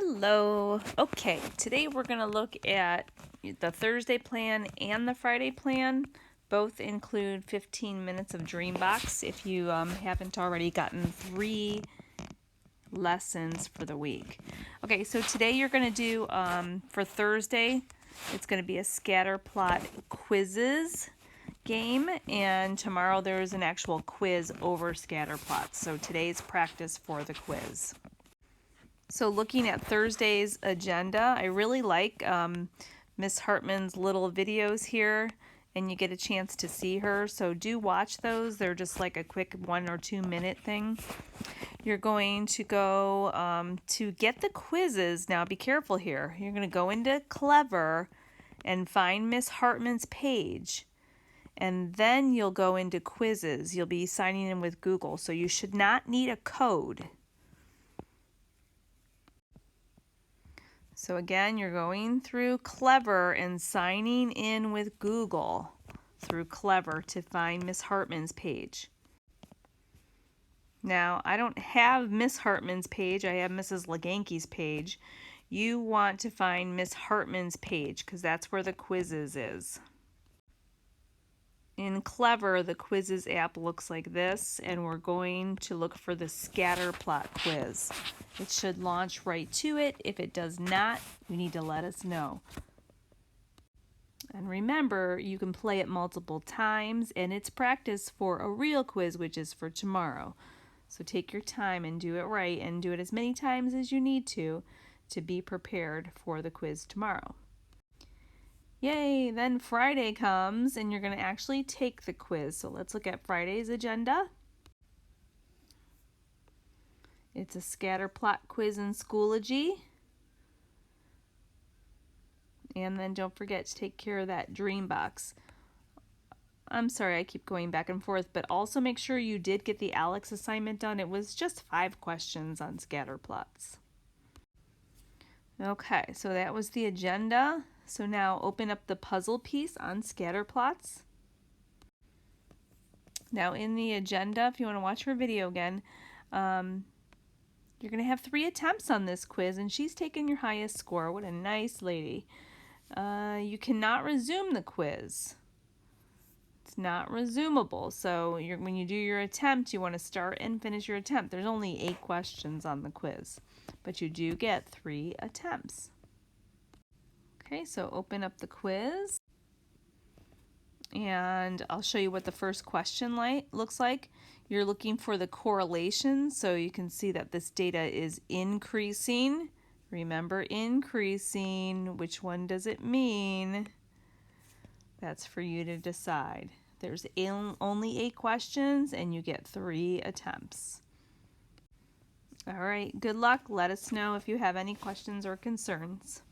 Hello. Okay, today we're going to look at the Thursday plan and the Friday plan. Both include 15 minutes of Dreambox if you haven't already gotten 3 lessons for the week. Okay, so today you're going to do, for Thursday, it's going to be a scatter plot quizzes game, and tomorrow there's an actual quiz over scatter plots. So today's practice for the quiz. So looking at Thursday's agenda, I really like Miss Hartman's little videos here, and you get a chance to see her. So do watch those. They're just like a quick 1 or 2 minute thing. You're going to go to get the quizzes. Now be careful here. You're going to go into Clever and find Miss Hartman's page. And then you'll go into quizzes. You'll be signing in with Google. So you should not need a code. So again, you're going through Clever and signing in with Google through Clever to find Miss Hartman's page. Now, I don't have Miss Hartman's page. I have Mrs. Leganke's page. You want to find Miss Hartman's page because that's where the quizzes is. In Clever, the quizzes app looks like this, and we're going to look for the scatter plot quiz. It should launch right to it. If it does not, you need to let us know. And remember, you can play it multiple times, and it's practice for a real quiz, which is for tomorrow. So take your time and do it right, and do it as many times as you need to be prepared for the quiz tomorrow. Yay, then Friday comes and you're going to actually take the quiz. So let's look at Friday's agenda. It's a scatter plot quiz in Schoology. And then don't forget to take care of that Dreambox. I'm sorry, I keep going back and forth, but also make sure you did get the Alex assignment done. It was just 5 questions on scatter plots. Okay, so that was the agenda. So now open up the puzzle piece on scatter plots. Now in the agenda, if you want to watch her video again, you're going to have 3 attempts on this quiz, and she's taken your highest score. What a nice lady. You cannot resume the quiz. It's not resumable. So when you do your attempt, you want to start and finish your attempt. There's only 8 questions on the quiz, but you do get 3 attempts. Okay, so open up the quiz, and I'll show you what the first question looks like. You're looking for the correlation, so you can see that this data is increasing. Remember, increasing. Which one does it mean? That's for you to decide. There's only 8 questions, and you get 3 attempts. All right, good luck. Let us know if you have any questions or concerns.